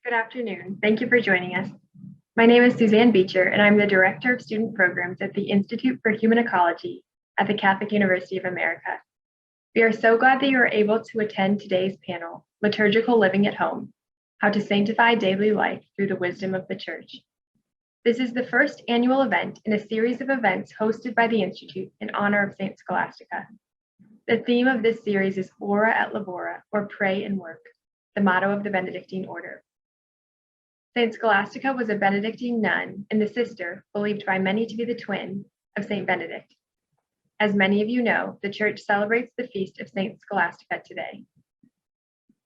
Good afternoon. Thank you for joining us. My name is Suzanne Beecher, and I'm the Director of Student Programs at the Institute for Human Ecology at the Catholic University of America. We are so glad that you are able to attend today's panel, Liturgical Living at Home, How to Sanctify Daily Life Through the Wisdom of the Church. This is the first annual event in a series of events hosted by the Institute in honor of Saint Scholastica. The theme of this series is Ora et Labora, or Pray and Work, the motto of the Benedictine order. Saint Scholastica was a Benedictine nun and the sister, believed by many to be the twin, of Saint Benedict. As many of you know, the Church celebrates the feast of Saint Scholastica today.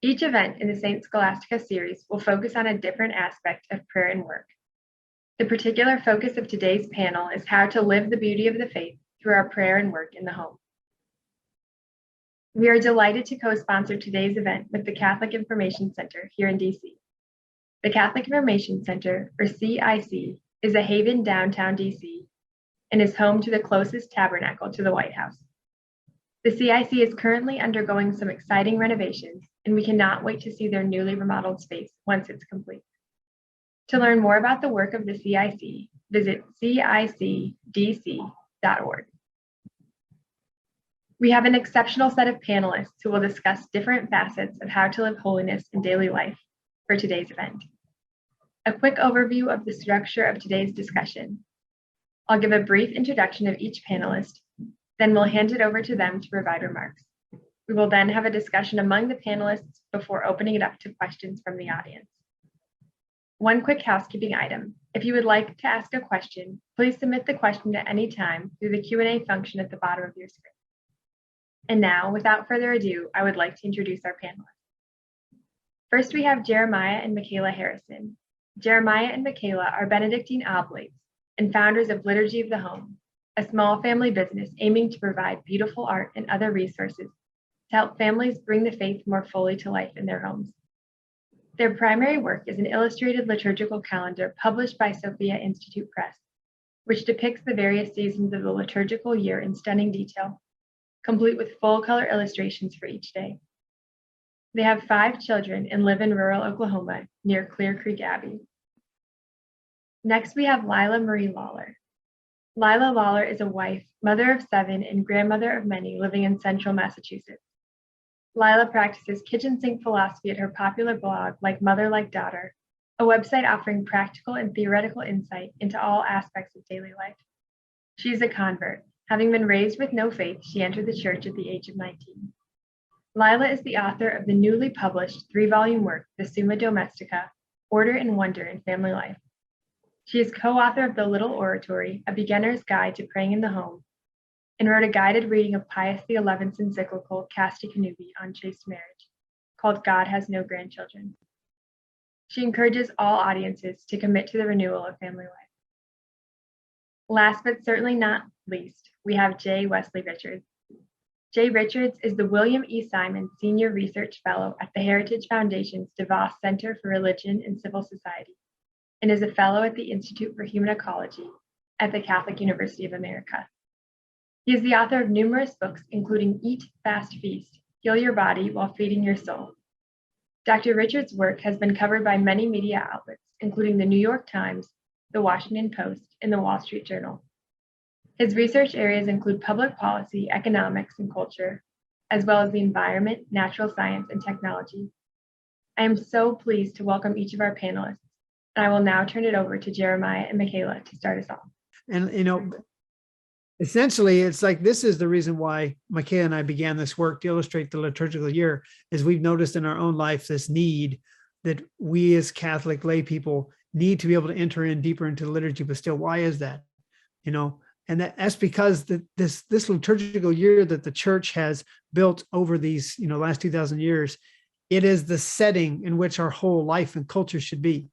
Each event in the Saint Scholastica series will focus on a different aspect of prayer and work. The particular focus of today's panel is how to live the beauty of the faith through our prayer and work in the home. We are delighted to co-sponsor today's event with the Catholic Information Center here in DC. The Catholic Information Center, or CIC, is a haven downtown DC and is home to the closest tabernacle to the White House. The CIC is currently undergoing some exciting renovations, and we cannot wait to see their newly remodeled space once it's complete. To learn more about the work of the CIC, visit cicdc.org. We have an exceptional set of panelists who will discuss different facets of how to live holiness in daily life for today's event. A quick overview of the structure of today's discussion. I'll give a brief introduction of each panelist, then we'll hand it over to them to provide remarks. We will then have a discussion among the panelists before opening it up to questions from the audience. One quick housekeeping item. If you would like to ask a question, please submit the question at any time through the Q&A function at the bottom of your screen. And now, without further ado, I would like to introduce our panelists. First, we have Jeremiah and Michaela Harrison. Jeremiah and Michaela are Benedictine oblates and founders of Liturgy of the Home, a small family business aiming to provide beautiful art and other resources to help families bring the faith more fully to life in their homes. Their primary work is an illustrated liturgical calendar published by Sophia Institute Press, which depicts the various seasons of the liturgical year in stunning detail, complete with full-color illustrations for each day. They have 5 children and live in rural Oklahoma near Clear Creek Abbey. Next, we have Lila Marie Lawler. Lila Lawler is a wife, mother of 7, and grandmother of many living in central Massachusetts. Lila practices kitchen sink philosophy at her popular blog, Like Mother, Like Daughter, a website offering practical and theoretical insight into all aspects of daily life. She is a convert. Having been raised with no faith, she entered the church at the age of 19. Lila is the author of the newly published 3-volume work, The Summa Domestica, Order and Wonder in Family Life. She is co-author of The Little Oratory, A Beginner's Guide to Praying in the Home, and wrote a guided reading of Pius XI's encyclical Casti Connubii on chaste marriage, called God Has No Grandchildren. She encourages all audiences to commit to the renewal of family life. Last but certainly not least, we have J. Wesley Richards. Jay Richards is the William E. Simon Senior Research Fellow at the Heritage Foundation's DeVos Center for Religion and Civil Society, and is a fellow at the Institute for Human Ecology at the Catholic University of America. He is the author of numerous books, including Eat, Fast, Feast, Heal Your Body While Feeding Your Soul. Dr. Richards' work has been covered by many media outlets, including the New York Times, the Washington Post, and the Wall Street Journal. His research areas include public policy, economics, and culture, as well as the environment, natural science, and technology. I am so pleased to welcome each of our panelists, and I will now turn it over to Jeremiah and Michaela to start us off. And, essentially, it's like this is the reason why Michaela and I began this work to illustrate the liturgical year, is we've noticed in our own life this need that we as Catholic lay people need to be able to enter in deeper into the liturgy. But still, why is that? And that's because this liturgical year that the church has built over these last 2,000 years, it is the setting in which our whole life and culture should be.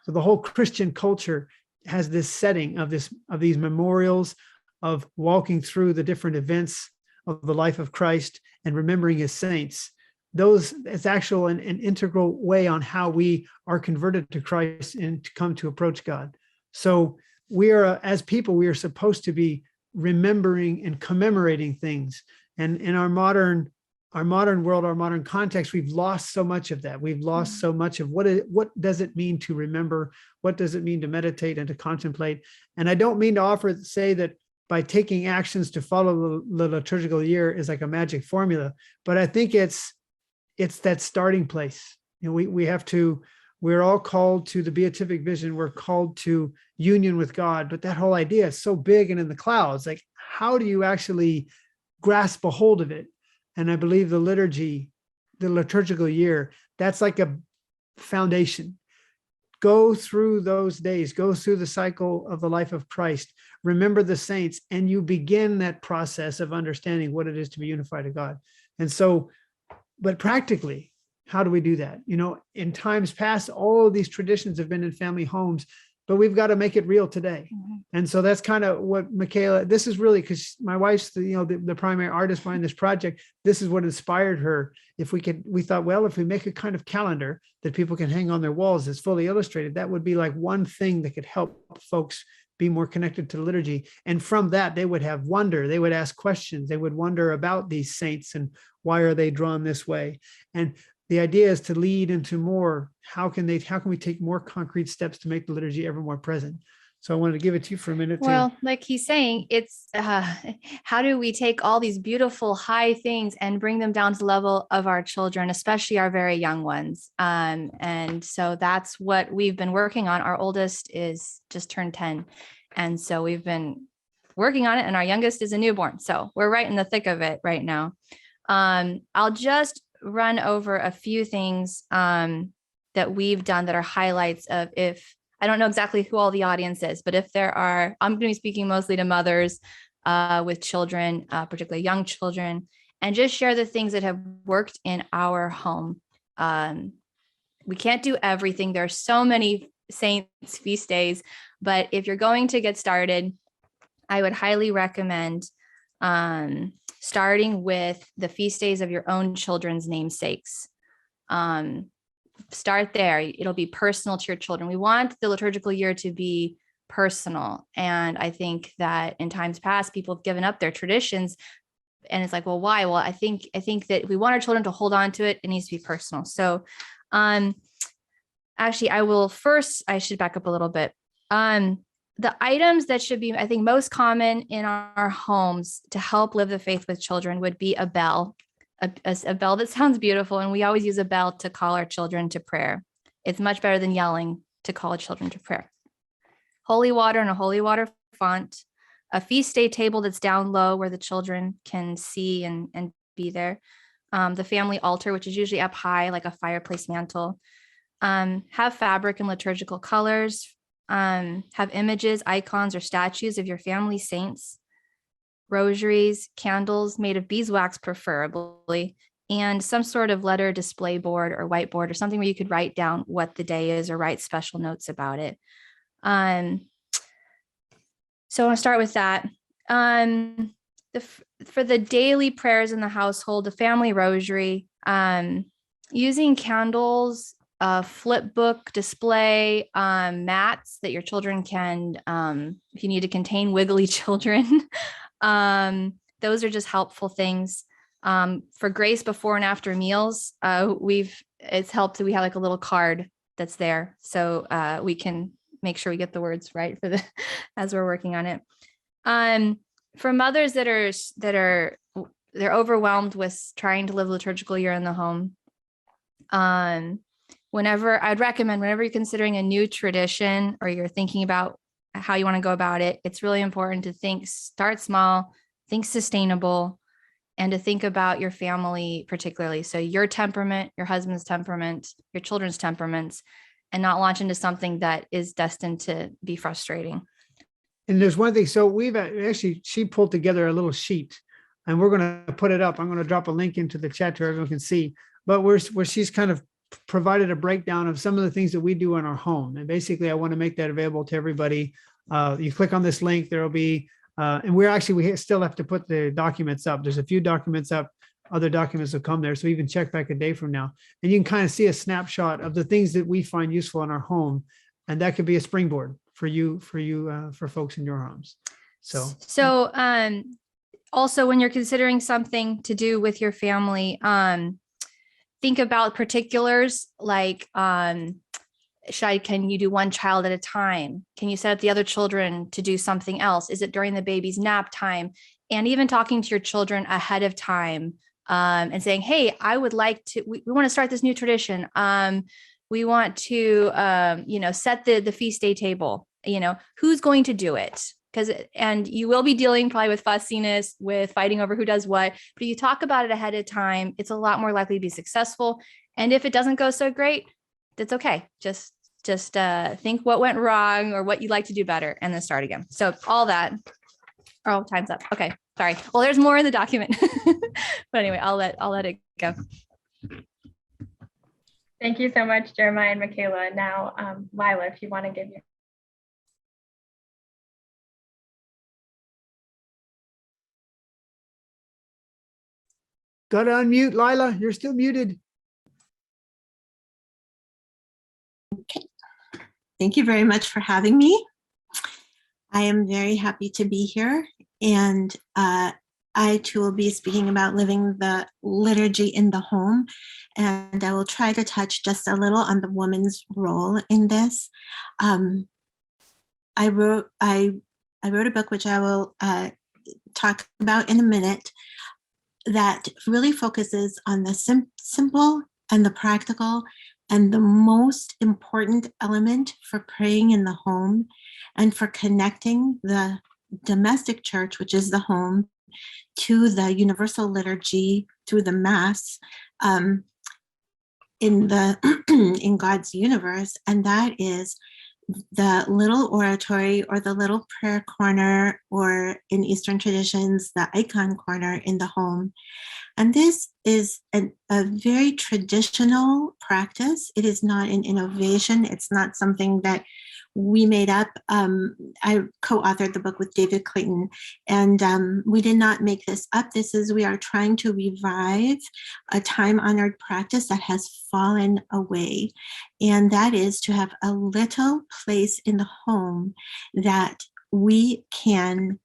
So the whole Christian culture has this setting of these memorials of walking through the different events of the life of Christ and remembering his saints. It's actual an integral way on how we are converted to Christ and to come to approach God. So we are, as people, we are supposed to be remembering and commemorating things. And in our modern our modern world, our modern context, we've lost so much of that. We've lost so much of what does it mean to remember? What does it mean to meditate and to contemplate? And I don't mean to say that by taking actions to follow the liturgical year is like a magic formula, but I think it's that starting place. We're all called to the beatific vision. We're called to union with God, but that whole idea is so big and in the clouds. Like, how do you actually grasp a hold of it? And I believe the liturgical year, that's like a foundation. Go through those days, go through the cycle of the life of Christ, remember the saints, and you begin that process of understanding what it is to be unified to God. And so, but practically, how do we do that? In times past, all of these traditions have been in family homes, but we've got to make it real today. Mm-hmm. And so that's kind of what Michaela, this is really, because my wife's the primary artist behind this project. This is what inspired her. We thought, well, if we make a kind of calendar that people can hang on their walls that's fully illustrated, that would be like one thing that could help folks be more connected to liturgy. And from that, they would have wonder. They would ask questions. They would wonder about these saints and why are they drawn this way? And the idea is to lead into more, how can we take more concrete steps to make the liturgy ever more present? So I wanted to give it to you for a minute. Well, like he's saying, it's how do we take all these beautiful high things and bring them down to the level of our children, especially our very young ones. And so that's what we've been working on. Our oldest is just turned 10. And so we've been working on it, and our youngest is a newborn. So we're right in the thick of it right now. I'll just run over a few things that we've done that are highlights of, if I don't know exactly who all the audience is, but if there are, I'm going to be speaking mostly to mothers with children, particularly young children, and just share the things that have worked in our home. We can't do everything. There are so many saints' feast days, but if you're going to get started, I would highly recommend starting with the feast days of your own children's namesakes. Start there. It'll be personal to your children. We want the liturgical year to be personal. And I think that in times past, people have given up their traditions. And it's like, well, why? Well, I think that if we want our children to hold on to it, it needs to be personal. So actually, I should back up a little bit. The items that should be, I think, most common in our homes to help live the faith with children would be a bell, a bell that sounds beautiful. And we always use a bell to call our children to prayer. It's much better than yelling to call children to prayer. Holy water and a holy water font, a feast day table that's down low where the children can see and be there. The family altar, which is usually up high, like a fireplace mantle. Have fabric and liturgical colors. Have images, icons, or statues of your family saints, rosaries, candles made of beeswax preferably, and some sort of letter display board or whiteboard or something where you could write down what the day is or write special notes about it. So I'll start with that. For the daily prayers in the household, the family rosary, using candles, flip book display, mats that your children can, if you need to contain wiggly children, those are just helpful things. For grace before and after meals, it's helped that we have like a little card that's there, so we can make sure we get the words right as we're working on it. For mothers they're overwhelmed with trying to live liturgical year in the home. I'd recommend whenever you're considering a new tradition or you're thinking about how you want to go about it, it's really important to start small, think sustainable, and to think about your family particularly. So your temperament, your husband's temperament, your children's temperaments, and not launch into something that is destined to be frustrating. And there's one thing. So she pulled together a little sheet, and we're going to put it up. I'm going to drop a link into the chat so everyone can see, but where she's kind of provided a breakdown of some of the things that we do in our home. And basically I want to make that available to everybody. You click on this link, there'll be, and we still have to put the documents up. There's a few documents up, other documents will come there. So even check back a day from now, and you can kind of see a snapshot of the things that we find useful in our home. And that could be a springboard for folks in your homes. So also, when you're considering something to do with your family, think about particulars like, can you do one child at a time? Can you set up the other children to do something else? Is it during the baby's nap time? And even talking to your children ahead of time, and saying, hey, I would like to, we want to start this new tradition. We want to, set the feast day table, who's going to do it? And you will be dealing probably with fussiness, with fighting over who does what, but if you talk about it ahead of time, it's a lot more likely to be successful. And if it doesn't go so great, that's okay. Just think what went wrong or what you'd like to do better, and then start again. So all that. Oh, time's up. Okay, sorry. Well, there's more in the document, but anyway, I'll let it go. Thank you so much, Jeremiah and Michaela. Now, Lila, if you want to give your. Got to unmute, Lila. You're still muted. Okay. Thank you very much for having me. I am very happy to be here, and I too will be speaking about living the liturgy in the home, and I will try to touch just a little on the woman's role in this. I wrote a book which I will talk about in a minute, that really focuses on the simple and the practical and the most important element for praying in the home and for connecting the domestic church, which is the home, to the universal liturgy through the Mass in God's universe, and that is the little oratory or the little prayer corner, or in Eastern traditions, the icon corner in the home. And this is a very traditional practice. It is not an innovation. It's not something that we made up. I co-authored the book with David Clayton, and we did not make this up. We are trying to revive a time-honored practice that has fallen away, and that is to have a little place in the home that we can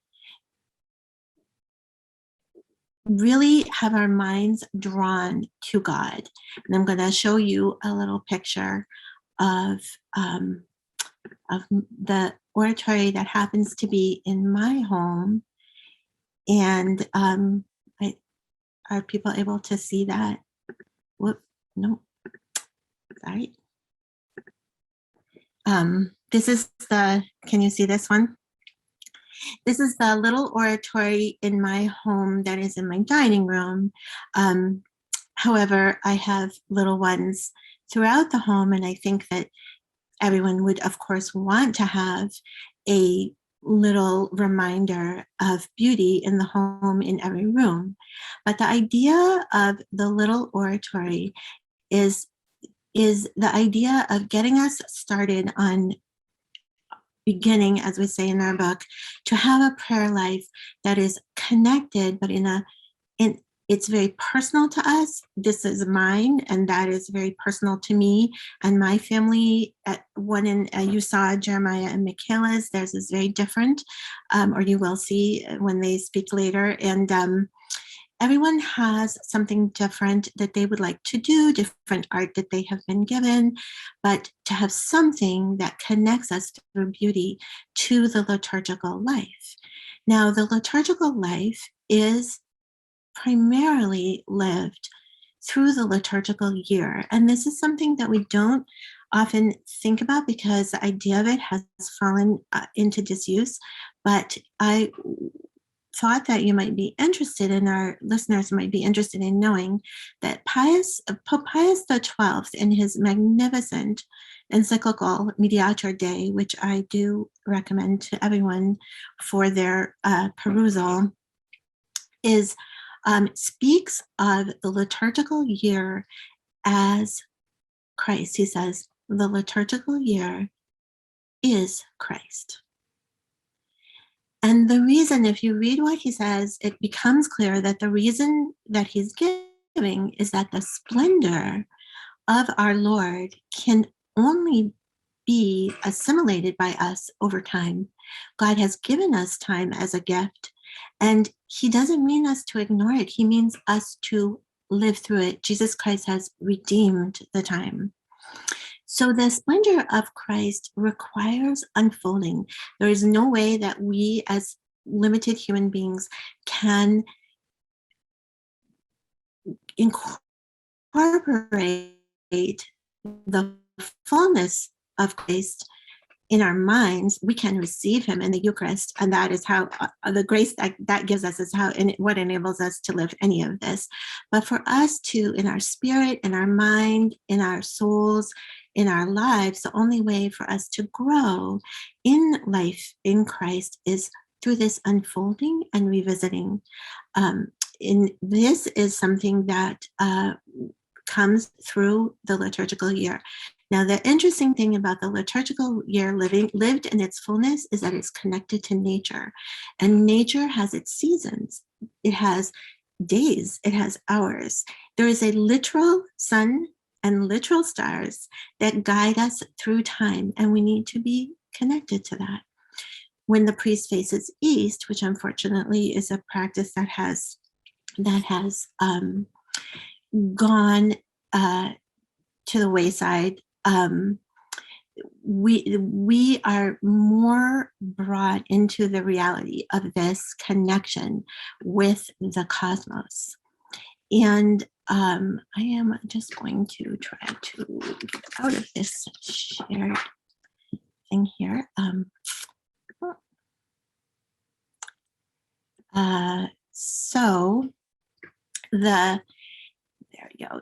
really have our minds drawn to God. And I'm going to show you a little picture of the oratory that happens to be in my home. And are people able to see that? Whoop, no, sorry. This is can you see this one? This is the little oratory in my home that is in my dining room. However, I have little ones throughout the home, and I think that everyone would, of course, want to have a little reminder of beauty in the home in every room. But the idea of the little oratory is the idea of getting us started on beginning, as we say in our book, to have a prayer life that is connected, but it's very personal to us. This is mine, and that is very personal to me and my family. You saw Jeremiah and Michaela's. Theirs is very different, or you will see when they speak later. And everyone has something different that they would like to do, different art that they have been given, but to have something that connects us through beauty to the liturgical life. Now, the liturgical life is primarily lived through the liturgical year. And this is something that we don't often think about because the idea of it has fallen into disuse. But I thought that you might be interested, and our listeners might be interested in knowing that Pope Pius XII, in his magnificent encyclical Mediator Dei, which I do recommend to everyone for their perusal, speaks of the liturgical year as Christ. He says, the liturgical year is Christ. And the reason, if you read what he says, it becomes clear that the reason that he's giving is that the splendor of our Lord can only be assimilated by us over time. God has given us time as a gift, And he doesn't mean us to ignore it. He means us to live through it. Jesus Christ has redeemed the time. So the splendor of Christ requires unfolding. There is no way that we as limited human beings can incorporate the fullness of Christ in our minds. We can receive him in the Eucharist, and that is how the grace that gives us is how what enables us to live any of this. But for us to, in our spirit, in our mind, in our souls, in our lives, the only way for us to grow in life in Christ is through this unfolding and revisiting. This is something that comes through the liturgical year. Now, the interesting thing about the liturgical year lived in its fullness is that it's connected to nature. And nature has its seasons. It has days, it has hours. There is a literal sun and literal stars that guide us through time, and we need to be connected to that. When the priest faces east, which unfortunately is a practice that has gone to the wayside, we are more brought into the reality of this connection with the cosmos. And I am just going to try to get out of this shared thing here. So there you go.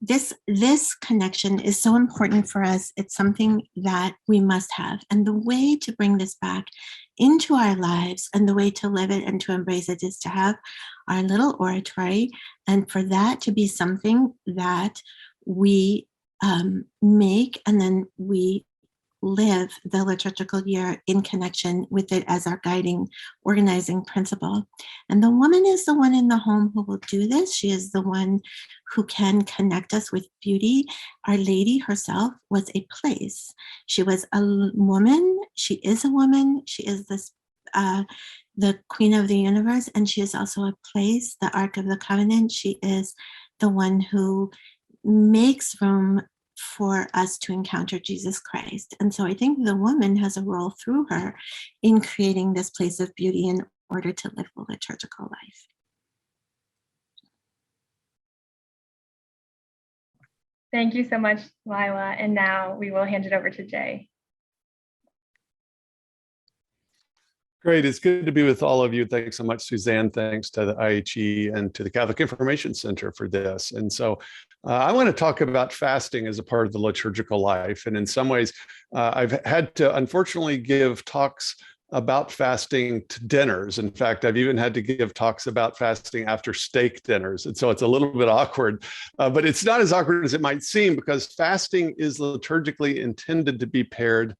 This connection is so important for us. It's something that we must have. And the way to bring this back into our lives and the way to live it and to embrace it is to have our little oratory. And for that to be something that we make, and then we live the liturgical year in connection with it as our guiding, organizing principle. And the woman is the one in the home who will do this. She is the one who can connect us with beauty. Our Lady herself was a place. She was a woman. She is a woman. She is this the Queen of the universe, and she is also a place, the Ark of the Covenant. She is the one who makes room for us to encounter Jesus Christ. And so I think the woman has a role through her in creating this place of beauty in order to live a liturgical life. Thank you so much, Lila. And now we will hand it over to Jay. Great. It's good to be with all of you. Thanks so much, Suzanne. Thanks to the IHE and to the Catholic Information Center for this. And so I want to talk about fasting as a part of the liturgical life. And in some ways, I've had to unfortunately give talks about fasting to dinners. In fact, I've even had to give talks about fasting after steak dinners. And so it's a little bit awkward, but it's not as awkward as it might seem, because fasting is liturgically intended to be paired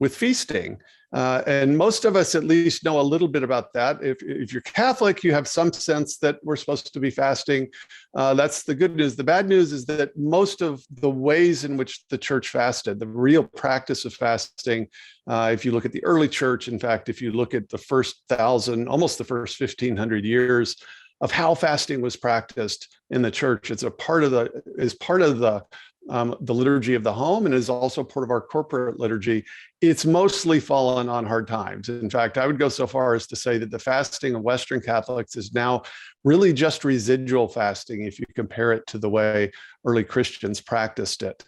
with feasting. And most of us at least know a little bit about that. If you're Catholic, you have some sense that we're supposed to be fasting. That's the good news. The bad news is that most of the ways in which the church fasted, the real practice of fasting, if you look at the early church, in fact, if you look at the first 1,000, almost the first 1,500 years of how fasting was practiced in the church, it's a part of the liturgy of the home, and is also part of our corporate liturgy. It's mostly fallen on hard times. In fact, I would go so far as to say that the fasting of Western Catholics is now really just residual fasting if you compare it to the way early Christians practiced it.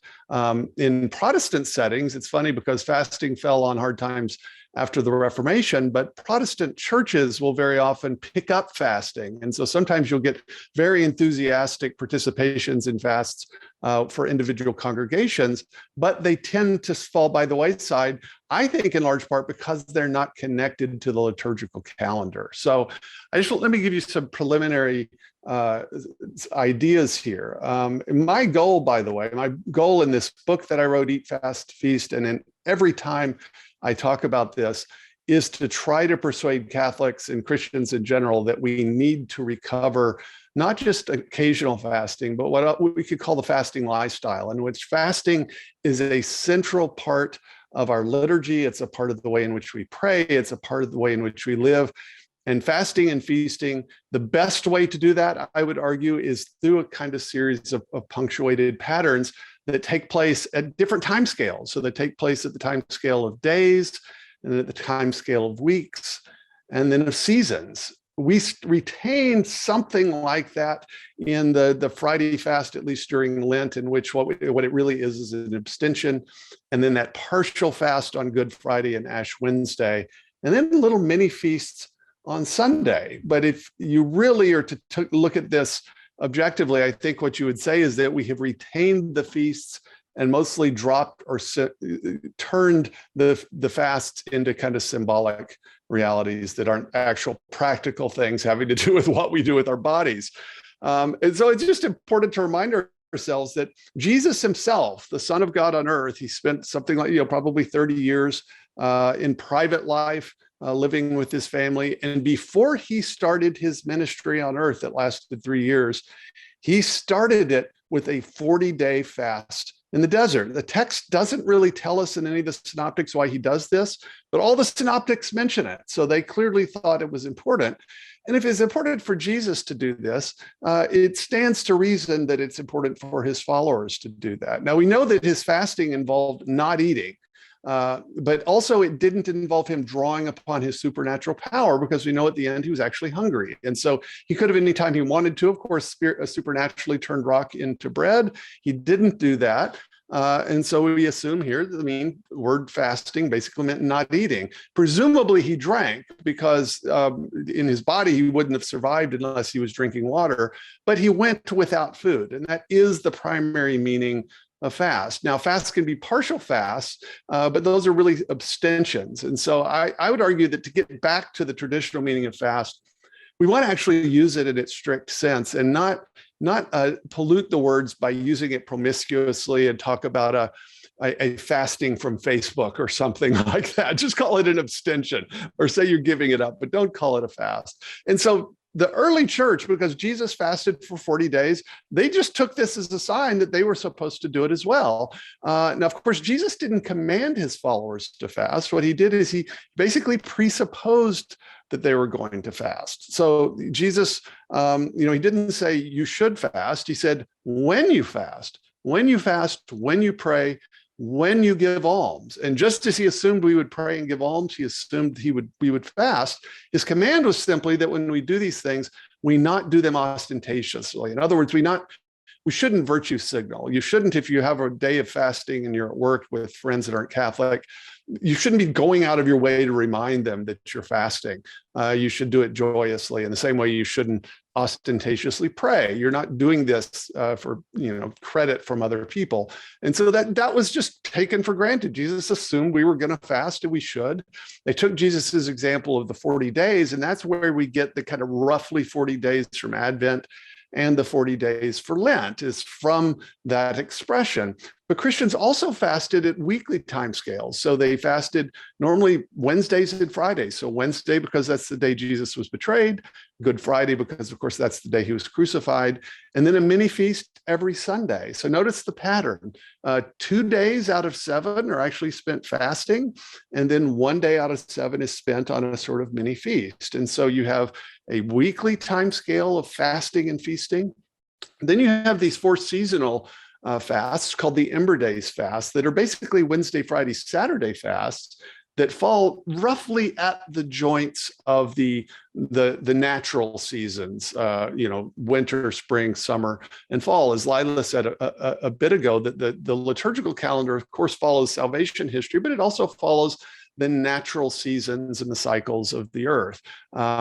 In Protestant settings, it's funny because fasting fell on hard times after the Reformation, but Protestant churches will very often pick up fasting. And so sometimes you'll get very enthusiastic participations in fasts for individual congregations, but they tend to fall by the wayside, I think in large part because they're not connected to the liturgical calendar. So let me give you some preliminary ideas here. My goal, by the way, my goal in this book that I wrote, Eat, Fast, Feast, and in every time I talk about this, is to try to persuade Catholics and Christians in general that we need to recover not just occasional fasting, but what we could call the fasting lifestyle, in which fasting is a central part of our liturgy. It's a part of the way in which we pray. It's a part of the way in which we live. And fasting and feasting, the best way to do that, I would argue, is through a kind of series of punctuated patterns that take place at different time scales. So they take place at the time scale of days, and at the time scale of weeks, and then of seasons. We retain something like that in the Friday fast, at least during Lent, in which what it really is an abstention, and then that partial fast on Good Friday and Ash Wednesday, and then little mini feasts on Sunday. But if you really are to look at this objectively, I think what you would say is that we have retained the feasts and mostly dropped or turned the fasts into kind of symbolic realities that aren't actual practical things having to do with what we do with our bodies. And so it's just important to remind ourselves that Jesus himself, the Son of God on earth, he spent something like, probably 30 years in private life, living with his family. And before he started his ministry on earth that lasted 3 years, he started it with a 40-day fast in the desert. The text doesn't really tell us in any of the synoptics why he does this, but all the synoptics mention it. So they clearly thought it was important. And if it's important for Jesus to do this, it stands to reason that it's important for his followers to do that. Now, we know that his fasting involved not eating. But also it didn't involve him drawing upon his supernatural power, because we know at the end he was actually hungry. And so he could have, anytime he wanted to, of course, supernaturally turned rock into bread. He didn't do that. And so we assume here that the word fasting basically meant not eating. Presumably he drank, because in his body he wouldn't have survived unless he was drinking water, but he went without food. And that is the primary meaning of fast. Now, fasts can be partial fasts, but those are really abstentions. And so I would argue that to get back to the traditional meaning of fast, we want to actually use it in its strict sense and not pollute the words by using it promiscuously and talk about a fasting from Facebook or something like that. Just call it an abstention, or say you're giving it up, but don't call it a fast. And so the early church, because Jesus fasted for 40 days, they just took this as a sign that they were supposed to do it as well. Now, of course, Jesus didn't command his followers to fast. What he did is he basically presupposed that they were going to fast. So Jesus, he didn't say you should fast. He said, when you fast, when you pray, when you give alms. And just as he assumed we would pray and give alms, he assumed we would fast. His command was simply that when we do these things, we not do them ostentatiously. In other words, we shouldn't virtue signal. You shouldn't, if you have a day of fasting and you're at work with friends that aren't Catholic, you shouldn't be going out of your way to remind them that you're fasting. You should do it joyously, in the same way you shouldn't ostentatiously pray. You're not doing this for credit from other people. And so that was just taken for granted. Jesus assumed we were going to fast, and we should. They took Jesus's example of the 40 days, and that's where we get the kind of roughly 40 days from Advent, and the 40 days for Lent is from that expression. But Christians also fasted at weekly timescales. So they fasted normally Wednesdays and Fridays. So Wednesday, because that's the day Jesus was betrayed. Good Friday, because of course that's the day he was crucified. And then a mini feast every Sunday. So notice the pattern. 2 days out of 7 are actually spent fasting. And then 1 day out of 7 is spent on a sort of mini feast. And so you have a weekly timescale of fasting and feasting. Then you have these 4 seasonal fasts called the Ember Days fast that are basically Wednesday, Friday, Saturday fasts that fall roughly at the joints of the natural seasons, winter, spring, summer, and fall. As Lila said a bit ago, that the liturgical calendar, of course, follows salvation history, but it also follows the natural seasons and the cycles of the earth,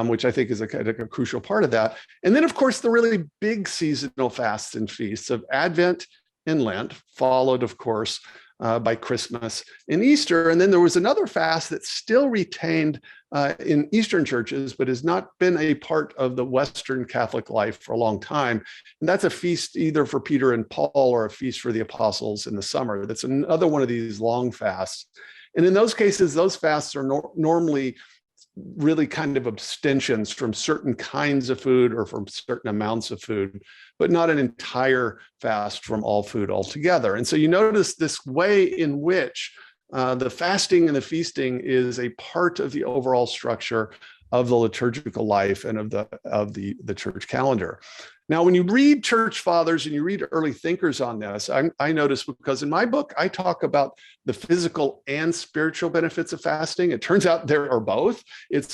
which I think is a crucial part of that. And then, of course, the really big seasonal fasts and feasts of Advent and Lent, followed, of course, by Christmas and Easter. And then there was another fast that's still retained in Eastern churches, but has not been a part of the Western Catholic life for a long time. And that's a feast either for Peter and Paul or a feast for the apostles in the summer. That's another one of these long fasts. And in those cases, those fasts are normally really kind of abstentions from certain kinds of food or from certain amounts of food, but not an entire fast from all food altogether. And so you notice this way in which the fasting and the feasting is a part of the overall structure of the liturgical life and of the church calendar. Now, when you read church fathers and you read early thinkers on this, I notice, because in my book, I talk about the physical and spiritual benefits of fasting. It turns out there are both.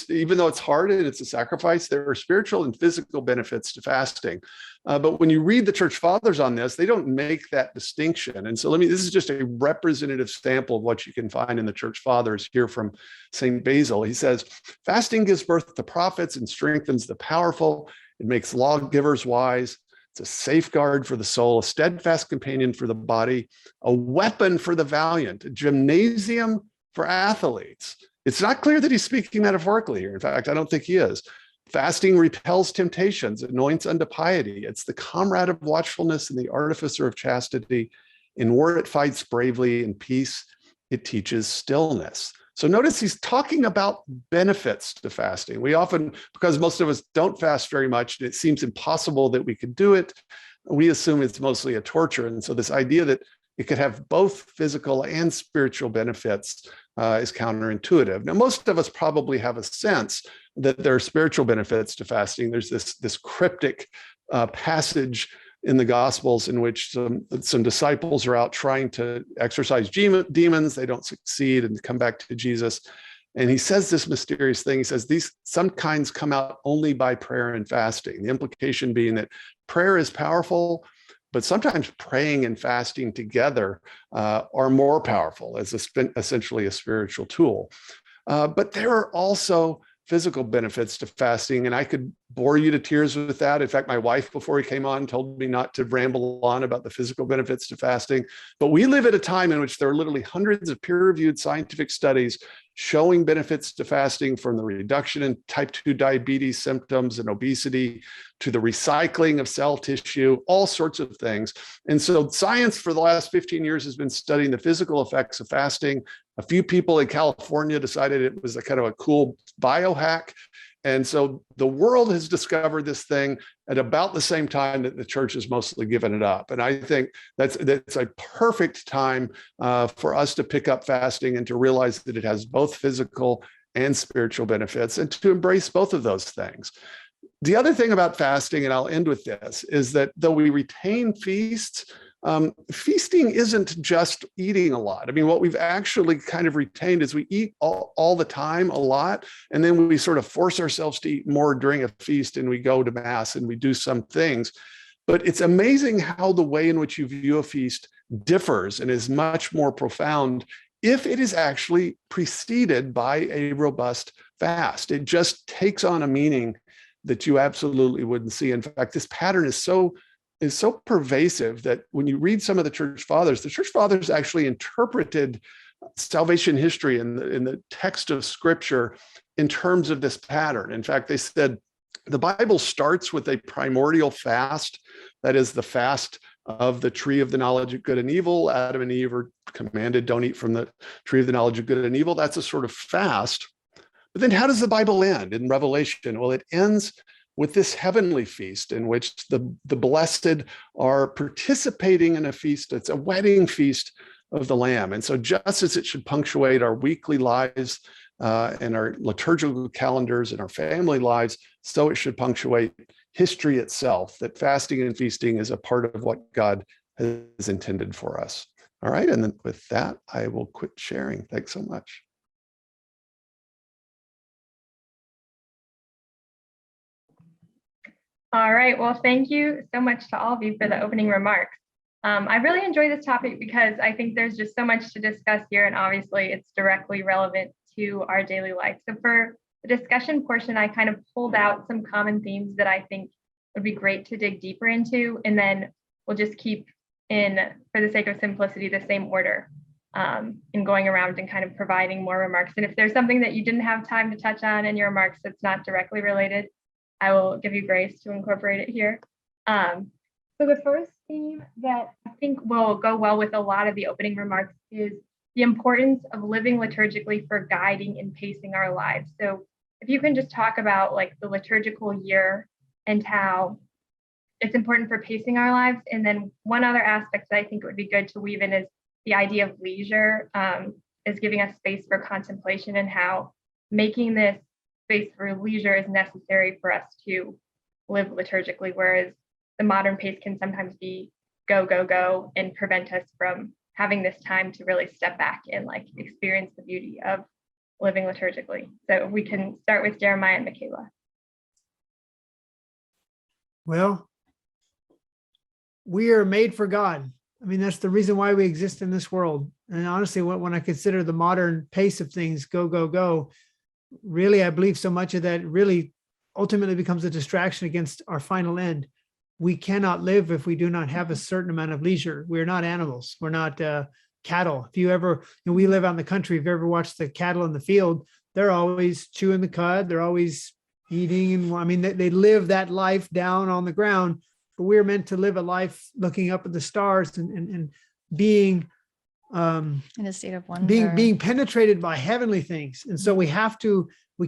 Even though it's hard and it's a sacrifice, there are spiritual and physical benefits to fasting. But when you read the church fathers on this, they don't make that distinction. And so this is just a representative sample of what you can find in the church fathers here from St. Basil. He says, fasting gives birth to prophets and strengthens the powerful. It makes lawgivers wise. It's a safeguard for the soul, a steadfast companion for the body, a weapon for the valiant, a gymnasium for athletes. It's not clear that he's speaking metaphorically here. In fact, I don't think he is. Fasting repels temptations, anoints unto piety. It's the comrade of watchfulness and the artificer of chastity. In war, it fights bravely. In peace, it teaches stillness. So notice he's talking about benefits to fasting. We often, because most of us don't fast very much, and it seems impossible that we could do it, we assume it's mostly a torture. And so this idea that it could have both physical and spiritual benefits is counterintuitive. Now, most of us probably have a sense that there are spiritual benefits to fasting. There's this cryptic passage in the Gospels in which some disciples are out trying to exorcise demons. They don't succeed and come back to Jesus. And he says this mysterious thing. He says, some kinds come out only by prayer and fasting. The implication being that prayer is powerful, but sometimes praying and fasting together are more powerful as essentially a spiritual tool. But there are also physical benefits to fasting, and I could bore you to tears with that. In fact, my wife, before we came on, told me not to ramble on about the physical benefits to fasting. But we live at a time in which there are literally hundreds of peer-reviewed scientific studies showing benefits to fasting, from the reduction in type 2 diabetes symptoms and obesity to the recycling of cell tissue, all sorts of things. And so science for the last 15 years has been studying the physical effects of fasting. A few people in California decided it was a kind of a cool biohack. And so the world has discovered this thing at about the same time that the church has mostly given it up. And I think that's a perfect time for us to pick up fasting and to realize that it has both physical and spiritual benefits, and to embrace both of those things. The other thing about fasting, and I'll end with this, is that though we retain feasts, feasting isn't just eating a lot. I mean, what we've actually kind of retained is we eat all the time a lot, and then we sort of force ourselves to eat more during a feast, and we go to Mass and we do some things. But it's amazing how the way in which you view a feast differs and is much more profound if it is actually preceded by a robust fast. It just takes on a meaning that you absolutely wouldn't see. In fact, this pattern is so pervasive that when you read some of the church fathers actually interpreted salvation history in the text of scripture in terms of this pattern. In fact, they said the Bible starts with a primordial fast, that is the fast of the tree of the knowledge of good and evil. Adam and Eve are commanded, don't eat from the tree of the knowledge of good and evil. That's a sort of fast. But then how does the Bible end in Revelation? Well, it ends with this heavenly feast in which the blessed are participating in a feast. It's a wedding feast of the Lamb. And so just as it should punctuate our weekly lives and our liturgical calendars and our family lives, so it should punctuate history itself, that fasting and feasting is a part of what God has intended for us. All right, and then with that, I will quit sharing. Thanks so much. All right, well, thank you so much to all of you for the opening remarks. I really enjoy this topic because I think there's just so much to discuss here, and obviously it's directly relevant to our daily life. So for the discussion portion, I kind of pulled out some common themes that I think would be great to dig deeper into, and then we'll just keep in, for the sake of simplicity, the same order in going around and kind of providing more remarks. And if there's something that you didn't have time to touch on in your remarks that's not directly related, I will give you grace to incorporate it here. So the first theme that I think will go well with a lot of the opening remarks is the importance of living liturgically for guiding and pacing our lives. So if you can just talk about like the liturgical year and how it's important for pacing our lives. And then one other aspect that I think would be good to weave in is the idea of leisure. is giving us space for contemplation and how making this space for leisure is necessary for us to live liturgically, whereas the modern pace can sometimes be go, go, go and prevent us from having this time to really step back and like experience the beauty of living liturgically. So we can start with Jeremiah and Michaela. Well, we are made for God. I mean, that's the reason why we exist in this world. And honestly, when I consider the modern pace of things, go, go, go, really, I believe so much of that really ultimately becomes a distraction against our final end. We cannot live if we do not have a certain amount of leisure. We're not animals. We're not cattle. If you ever, we live out in the country, if you ever watched the cattle in the field, they're always chewing the cud. They're always eating. And I mean, they live that life down on the ground, but we're meant to live a life looking up at the stars and being in a state of wonder, being penetrated by heavenly things. And so we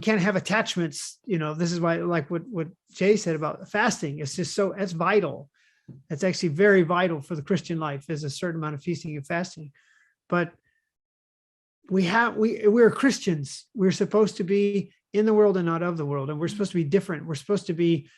can't have attachments. This is why, like what Jay said about fasting, it's just it's vital. It's actually very vital for the Christian life. There's a certain amount of feasting and fasting, but we're Christians. We're supposed to be in the world and not of the world. And we're supposed to be different. We're supposed to be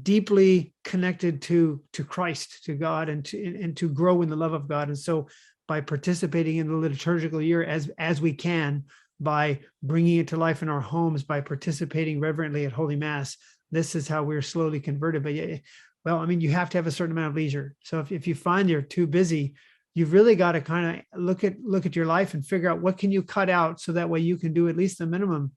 deeply connected to Christ, to God, and to grow in the love of God. And so by participating in the liturgical year as we can, by bringing it to life in our homes, by participating reverently at Holy Mass, this is how we're slowly converted. But well, I mean, you have to have a certain amount of leisure. So if you find you're too busy, you've really got to kind of look at your life and figure out what can you cut out, so that way you can do at least the minimum.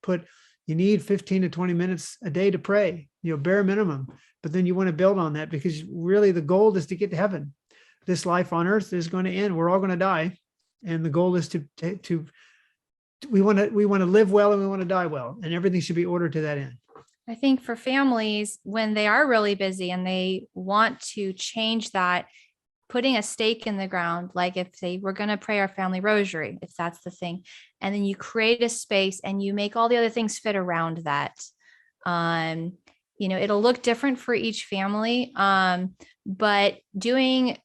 You need 15 to 20 minutes a day to pray, bare minimum. But then you want to build on that, because really the goal is to get to heaven. This life on earth is going to end. We're all going to die. And the goal is we want to live well and we want to die well, and everything should be ordered to that end. I think for families, when they are really busy and they want to change that, putting a stake in the ground, like if they were going to pray our family rosary, if that's the thing, and then you create a space and you make all the other things fit around that. It'll look different for each family, but bringing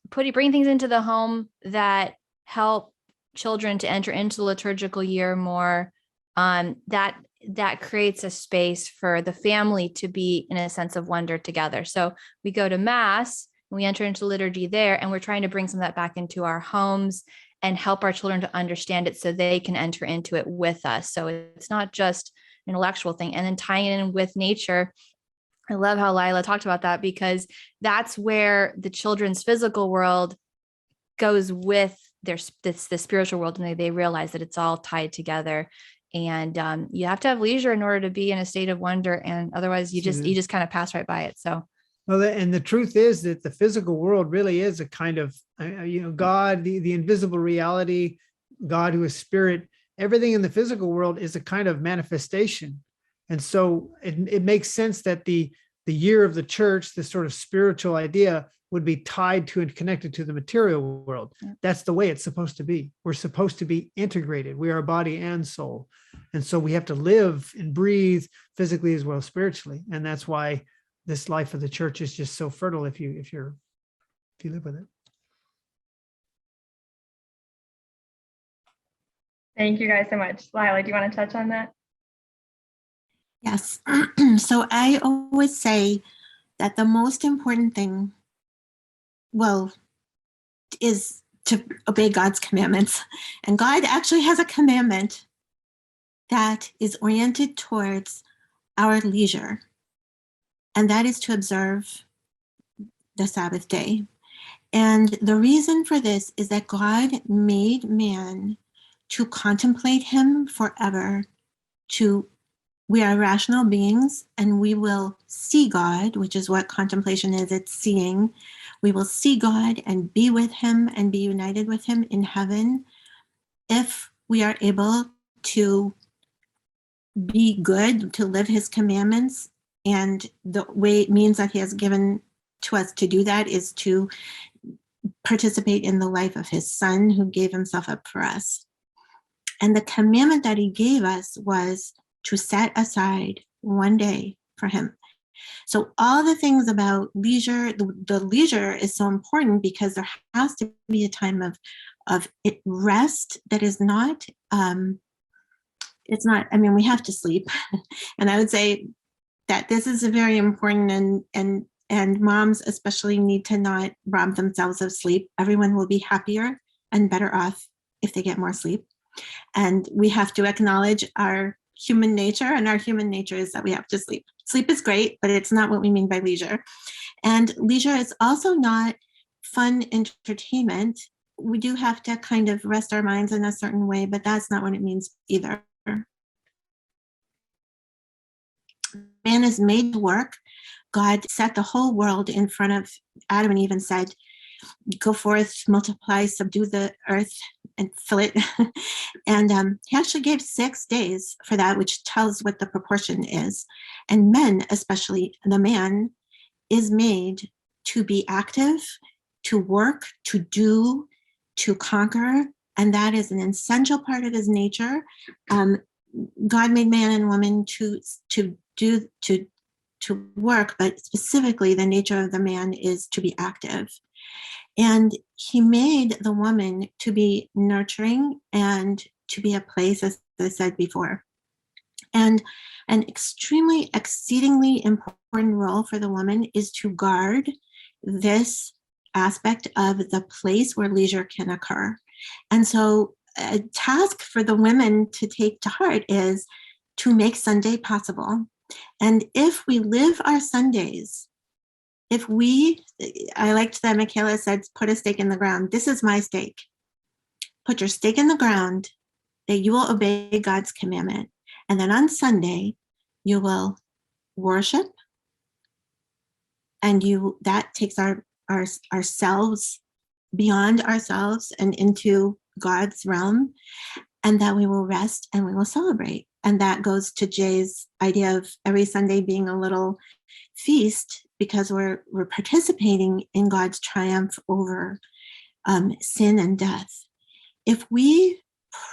things into the home that help children to enter into the liturgical year more, that creates a space for the family to be in a sense of wonder together. So we go to Mass, we enter into liturgy there, and we're trying to bring some of that back into our homes and help our children to understand it so they can enter into it with us. So it's not just an intellectual thing. And then tying it in with nature. I love how Lila talked about that, because that's where the children's physical world goes with the spiritual world, and they realize that it's all tied together. And you have to have leisure in order to be in a state of wonder, and otherwise you just kind of pass right by it. So, well, and the truth is that the physical world really is a kind of God, the invisible reality, God who is spirit. Everything in the physical world is a kind of manifestation, and so it makes sense that the year of the church, this sort of spiritual idea, would be tied to and connected to the material world. That's the way it's supposed to be. We're supposed to be integrated. We are body and soul. And so we have to live and breathe physically as well as spiritually. And that's why this life of the church is just so fertile if you live with it. Thank you guys so much. Lila, do you want to touch on that? Yes. So I always say that the most important thing, is to obey God's commandments. And God actually has a commandment that is oriented towards our leisure, and that is to observe the Sabbath day. And the reason for this is that God made man to contemplate him forever. We are rational beings, and we will see God, which is what contemplation is. It's seeing. We will see God and be with him and be united with him in heaven if we are able to be good, to live his commandments. And the means that he has given to us to do that is to participate in the life of his Son, who gave himself up for us. And the commandment that he gave us was to set aside one day for him. So all the things about leisure, the leisure is so important because there has to be a time of rest that is not it's not, I mean, we have to sleep. And I would say that this is a very important, and moms especially need to not rob themselves of sleep. Everyone will be happier and better off if they get more sleep. And we have to acknowledge our human nature, and our human nature is that we have to sleep. Sleep is great, but it's not what we mean by leisure. And leisure is also not fun entertainment. We do have to kind of rest our minds in a certain way, but that's not what it means either. Man is made to work. God set the whole world in front of Adam and Eve and said, go forth, multiply, subdue the earth, and fill it. And he actually gave 6 days for that, which tells what the proportion is. And men, especially the man, is made to be active, to work, to do, to conquer. And that is an essential part of his nature. God made man and woman to work, but specifically the nature of the man is to be active. And he made the woman to be nurturing and to be a place, as I said before. And an extremely, exceedingly important role for the woman is to guard this aspect of the place where leisure can occur. And so a task for the women to take to heart is to make Sunday possible. And if we live our Sundays, I liked that Michaela said, put a stake in the ground. This is my stake. Put your stake in the ground that you will obey God's commandment. And then on Sunday, you will worship. And that takes ourselves beyond ourselves and into God's realm. And that we will rest and we will celebrate. And that goes to Jay's idea of every Sunday being a little feast, because we're participating in God's triumph over sin and death. If we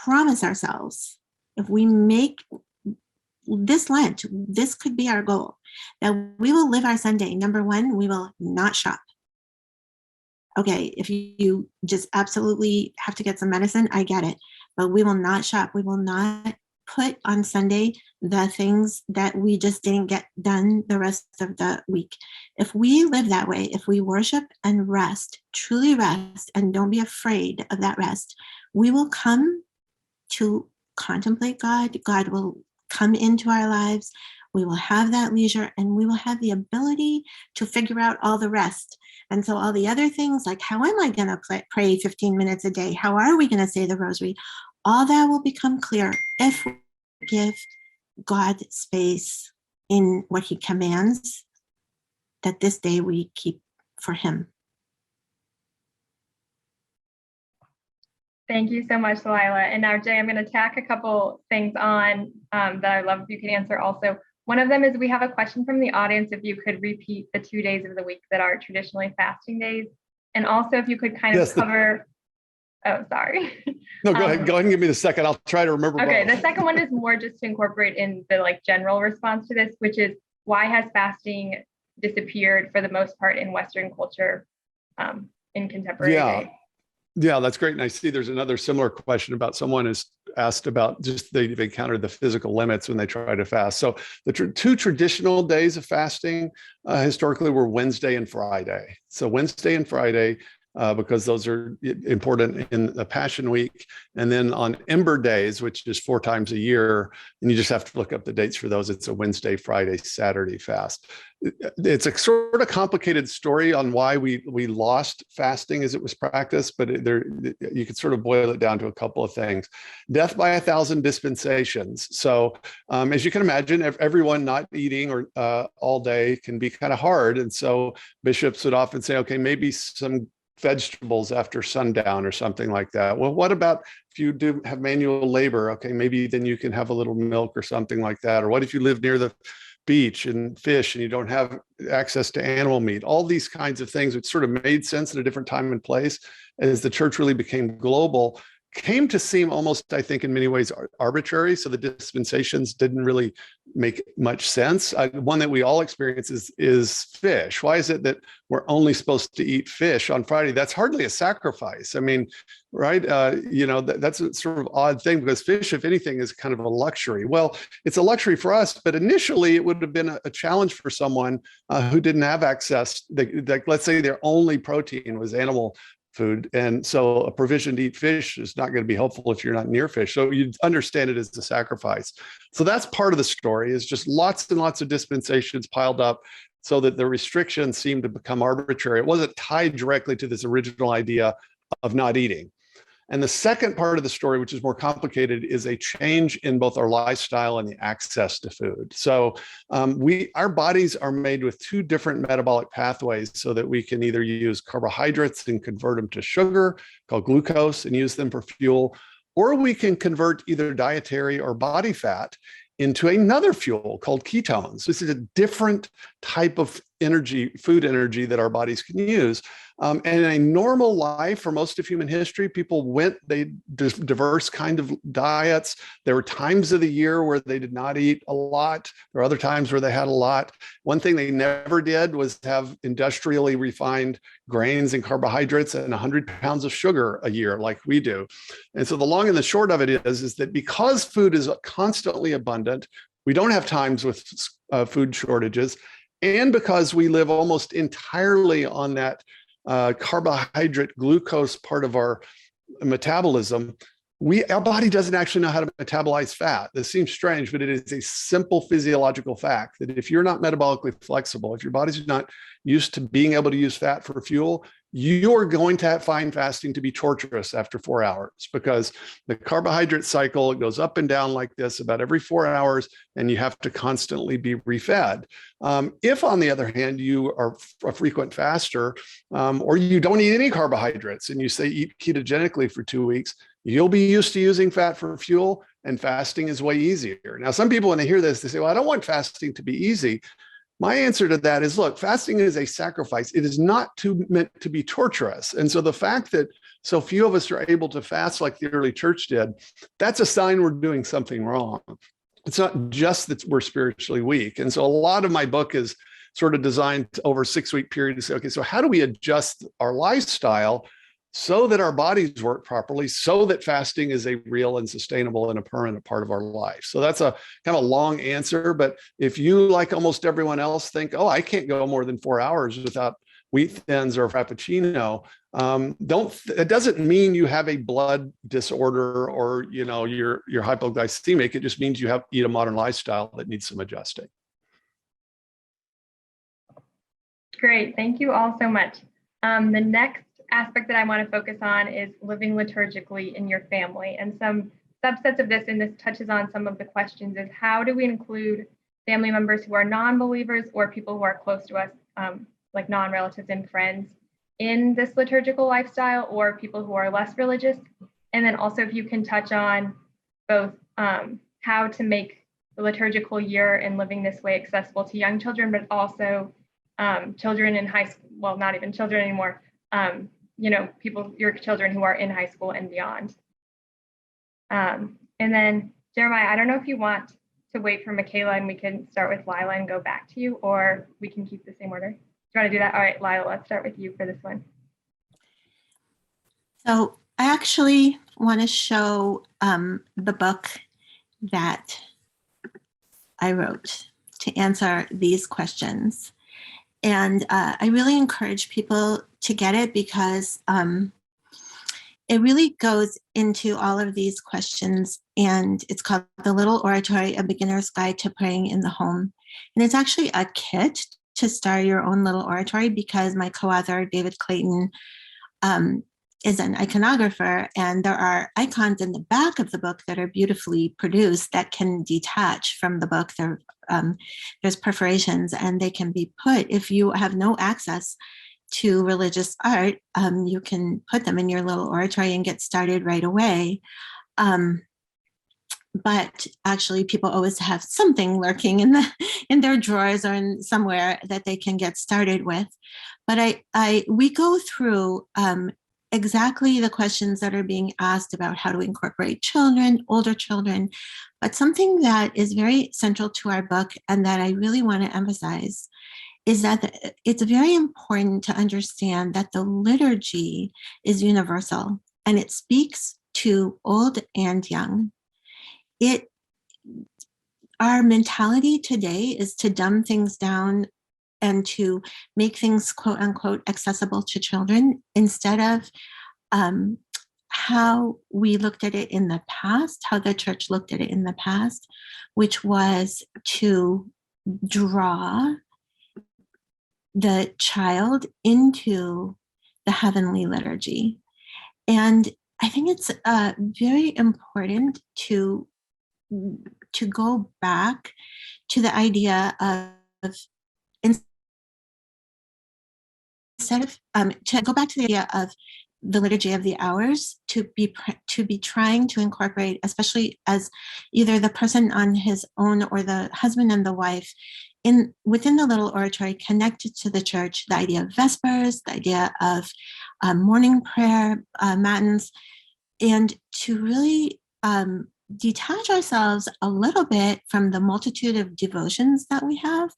promise ourselves, if we make this Lent, this could be our goal, that we will live our Sunday. Number one, we will not shop. Okay, if you just absolutely have to get some medicine, I get it, but we will not shop. We will not put on Sunday the things that we just didn't get done the rest of the week. If we live that way, if we worship and rest, truly rest, and don't be afraid of that rest, we will come to contemplate God. God will come into our lives. We will have that leisure, and we will have the ability to figure out all the rest. And so all the other things, like how am I going to pray 15 minutes a day? How are we going to say the rosary? All that will become clear if we give God space in what he commands, that this day we keep for him. Thank you so much, Delilah. And now, Jay, I'm going to tack a couple things on that I love if you can answer also. One of them is we have a question from the audience, if you could repeat the 2 days of the week that are traditionally fasting days. And also if you could kind of cover... Oh, sorry. No, go ahead. Go ahead and give me the second. I'll try to remember. Okay, both. The second one is more just to incorporate in the general response to this, which is why has fasting disappeared for the most part in Western culture in contemporary day? Yeah, that's great. And I see there's another similar question about someone has asked about just they've encountered the physical limits when they try to fast. So the two traditional days of fasting historically were Wednesday and Friday. So Wednesday and Friday, because those are important in the Passion Week. And then on Ember Days, which is 4 times a year, and you just have to look up the dates for those. It's a Wednesday, Friday, Saturday fast. It's a sort of complicated story on why we lost fasting as it was practiced, but you could sort of boil it down to a couple of things. Death by 1,000 dispensations. So as you can imagine, everyone not eating or all day can be kind of hard. And so bishops would often say, okay, maybe some vegetables after sundown or something like that. Well, what about if you do have manual labor? Okay, maybe then you can have a little milk or something like that. Or what if you live near the beach and fish and you don't have access to animal meat? All these kinds of things, which sort of made sense at a different time and place as the church really became global, came to seem almost, I think, in many ways arbitrary. So the dispensations didn't really make much sense. One that we all experience is fish. Why is it that we're only supposed to eat fish on Friday? That's hardly a sacrifice. I mean, right? That's a sort of odd thing, because fish, if anything, is kind of a luxury. Well, it's a luxury for us, but initially it would have been a challenge for someone who didn't have access. Let's say their only protein was animal food. And so a provision to eat fish is not going to be helpful if you're not near fish. So you understand it as a sacrifice. So that's part of the story, is just lots and lots of dispensations piled up so that the restrictions seemed to become arbitrary. It wasn't tied directly to this original idea of not eating. And the second part of the story, which is more complicated, is a change in both our lifestyle and the access to food. So our bodies are made with two different metabolic pathways, so that we can either use carbohydrates and convert them to sugar, called glucose, and use them for fuel, or we can convert either dietary or body fat into another fuel called ketones. This is a different type of energy, food energy, that our bodies can use. And in a normal life, for most of human history, people diverse kind of diets. There were times of the year where they did not eat a lot. There were other times where they had a lot. One thing they never did was have industrially refined grains and carbohydrates and 100 pounds of sugar a year like we do. And so the long and the short of it is that because food is constantly abundant, we don't have times with food shortages, and because we live almost entirely on that carbohydrate glucose part of our metabolism, our body doesn't actually know how to metabolize fat. This seems strange, but it is a simple physiological fact that if you're not metabolically flexible, if your body's not used to being able to use fat for fuel, you're going to find fasting to be torturous after 4 hours, because the carbohydrate cycle, it goes up and down like this about every 4 hours, and you have to constantly be refed. If, on the other hand, you are a frequent faster, or you don't eat any carbohydrates, and you say eat ketogenically for 2 weeks, you'll be used to using fat for fuel, and fasting is way easier. Now, some people, when they hear this, they say, well, I don't want fasting to be easy. My answer to that is, look, fasting is a sacrifice. It is not meant to be torturous. And so the fact that so few of us are able to fast like the early church did, that's a sign we're doing something wrong. It's not just that we're spiritually weak. And so a lot of my book is sort of designed over a 6-week period to say, okay, so how do we adjust our lifestyle so that our bodies work properly, so that fasting is a real and sustainable and a permanent part of our life? So that's a kind of a long answer, but if you, like almost everyone else, think, oh, I can't go more than 4 hours without wheat thins or frappuccino, it doesn't mean you have a blood disorder or you're hypoglycemic. It just means you eat a modern lifestyle that needs some adjusting. Great, thank you all so much. The next aspect that I want to focus on is living liturgically in your family. And some subsets of this, and this touches on some of the questions, is how do we include family members who are non-believers or people who are close to us, like non-relatives and friends, in this liturgical lifestyle, or people who are less religious? And then also if you can touch on both how to make the liturgical year and living this way accessible to young children, but also children in high school, well, not even children anymore, your children who are in high school and beyond. And then Jeremiah, I don't know if you want to wait for Michaela and we can start with Lila and go back to you, or we can keep the same order. Do you want to do that? All right, Lila, let's start with you for this one. So I actually want to show the book that I wrote to answer these questions. And I really encourage people to get it, because it really goes into all of these questions, and it's called The Little Oratory, A Beginner's Guide to Praying in the Home. And it's actually a kit to start your own little oratory, because my co-author, David Clayton, is an iconographer, and there are icons in the back of the book that are beautifully produced that can detach from the book. There's perforations, and they can be put, if you have no access to religious art, you can put them in your little oratory and get started right away. But actually, people always have something lurking in their drawers or in somewhere that they can get started with. But we go through exactly the questions that are being asked about how to incorporate children, older children, but something that is very central to our book and that I really want to emphasize is that it's very important to understand that the liturgy is universal and it speaks to old and young. Our mentality today is to dumb things down and to make things quote unquote accessible to children instead of how we looked at it in the past, how the church looked at it in the past, which was to draw the child into the heavenly liturgy. And I think it's very important to go back to the idea of, instead of to go back to the idea of the liturgy of the hours, to be trying to incorporate, especially as either the person on his own or the husband and the wife within the little oratory connected to the church, the idea of vespers, the idea of morning prayer, matins, and to really detach ourselves a little bit from the multitude of devotions that we have,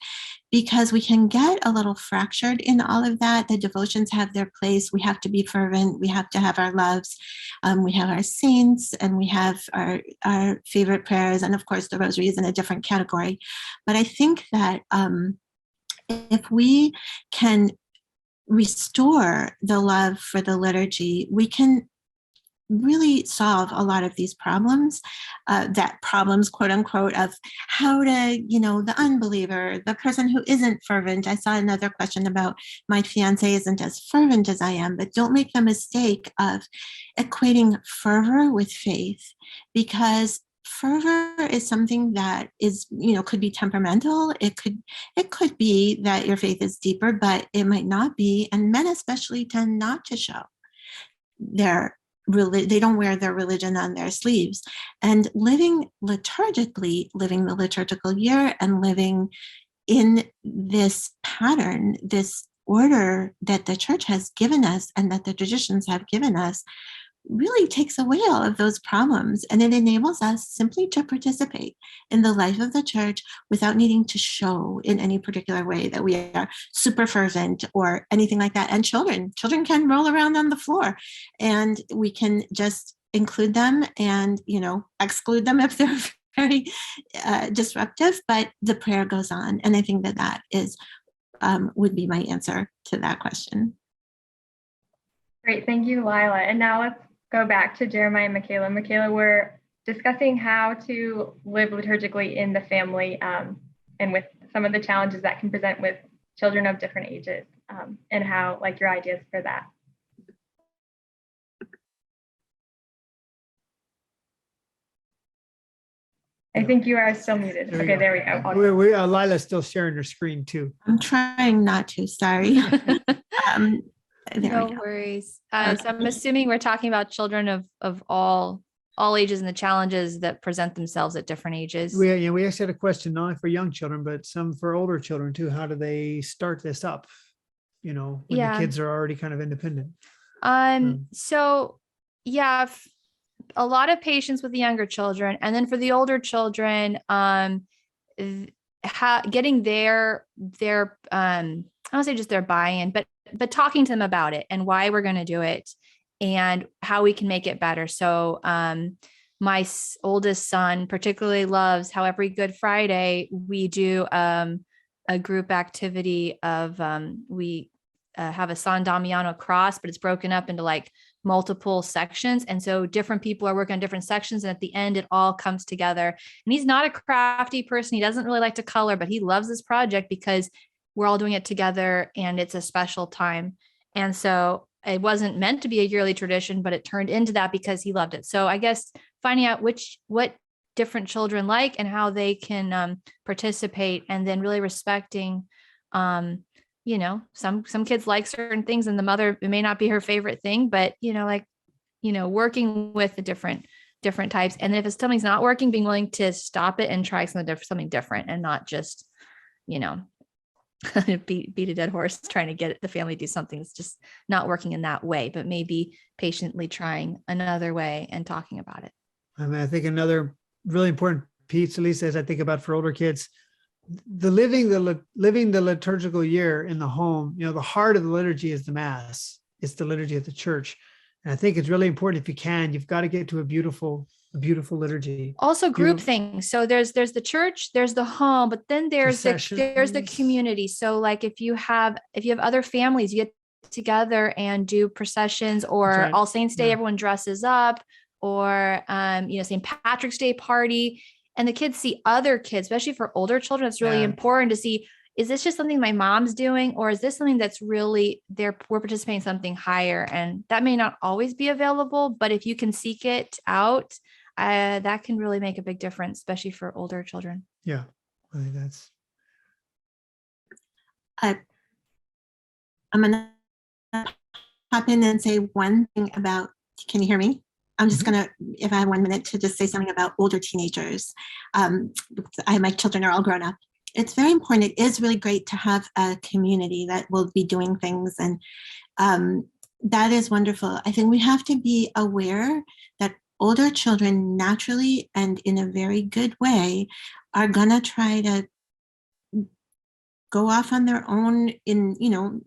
because we can get a little fractured in all of that. The devotions have their place. We have to be fervent. We have to have our loves. We have our saints, and we have our favorite prayers. And of course, the rosary is in a different category. But I think that if we can restore the love for the liturgy, we can really solve a lot of these problems, quote unquote, of how to, the unbeliever, the person who isn't fervent. I saw another question about my fiance isn't as fervent as I am, but don't make the mistake of equating fervor with faith, because fervor is something that is, could be temperamental. It could be that your faith is deeper, but it might not be. And men especially tend not to show they don't wear their religion on their sleeves. And living liturgically, living the liturgical year and living in this pattern, this order that the church has given us and that the traditions have given us, really takes away all of those problems. And it enables us simply to participate in the life of the church without needing to show in any particular way that we are super fervent or anything like that. And children can roll around on the floor, and we can just include them and, exclude them if they're very disruptive, but the prayer goes on. And I think that is would be my answer to that question. Great, thank you, Lila. And now let's go back to Jeremiah and Michaela. Michaela, we're discussing how to live liturgically in the family and with some of the challenges that can present with children of different ages, and how, your ideas for that. I think you are still muted. Okay, there we go. Lila's still sharing her screen too. I'm trying not to, sorry. No worries. So I'm assuming we're talking about children of all ages and the challenges that present themselves at different ages. We actually had a question not only for young children, but some for older children too. How do they start this up? When the kids are already kind of independent. So yeah, a lot of patience with the younger children, and then for the older children, getting their I don't say just their buy-in, but talking to them about it and why we're going to do it and how we can make it better. So my oldest son particularly loves how every Good Friday we do a group activity of we have a San Damiano cross, but it's broken up into multiple sections. And so different people are working on different sections. And at the end, it all comes together. And he's not a crafty person. He doesn't really like to color, but he loves this project because we're all doing it together and it's a special time. And so it wasn't meant to be a yearly tradition, but it turned into that because he loved it. So I guess finding out what different children like and how they can participate, and then really respecting, some kids like certain things and the mother, it may not be her favorite thing, but working with the different types. And then if something's not working, being willing to stop it and try something different and not just, beat a dead horse trying to get the family to do something that's just not working in that way, but maybe patiently trying another way and talking about it. I mean, I think another really important piece, at least as I think about for older kids, living the liturgical year in the home. The heart of the liturgy is the Mass. It's the liturgy of the church. And I think it's really important, if you can, you've got to get to a beautiful liturgy. Also group things. So there's the church, there's the home, but then there's the community. So like if you have other families, you get together and do processions, or All Saints Day, everyone dresses up, or St. Patrick's Day party, and the kids see other kids, especially for older children. It's really important to see, is this just something my mom's doing, or is this something that's really we're participating in something higher? And that may not always be available, but if you can seek it out, that can really make a big difference, especially for older children. Yeah, I think that's. I'm gonna hop in and say one thing about. Can you hear me? I'm just gonna, if I have 1 minute, to just say something about older teenagers. My children are all grown up. It's very important. It is really great to have a community that will be doing things, and that is wonderful. I think we have to be aware that older children naturally and in a very good way are gonna try to go off on their own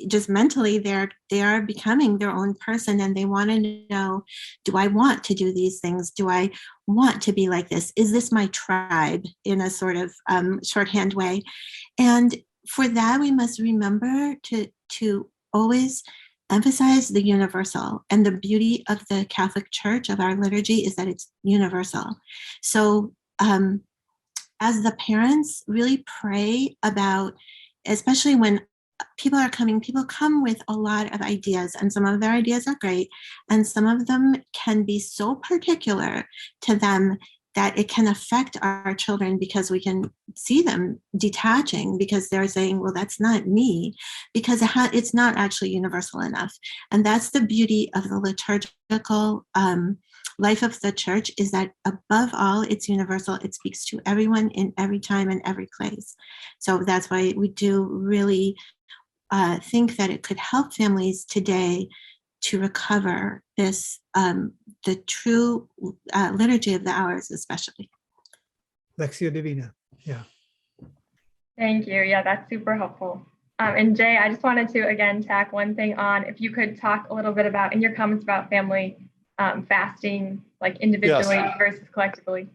just mentally. They are becoming their own person, and they want to know, do I want to do these things? Do I want to be like this? Is this my tribe, in a sort of shorthand way? And for that, we must remember to always emphasize the universal. And the beauty of the Catholic Church, of our liturgy, is that it's universal. So as the parents, really pray about, especially when people come with a lot of ideas, and some of their ideas are great, and some of them can be so particular to them that it can affect our children, because we can see them detaching because they're saying, well, that's not me, because it's not actually universal enough. And that's the beauty of the liturgical life of the church, is that above all, it's universal. It speaks to everyone in every time and every place. So that's why we do really think that it could help families today to recover this, the true liturgy of the hours, especially. Lectio Divina. Yeah. Thank you. Yeah, that's super helpful. And Jay, I just wanted to again tack one thing on. If you could talk a little bit about, in your comments about family fasting, like individually versus collectively.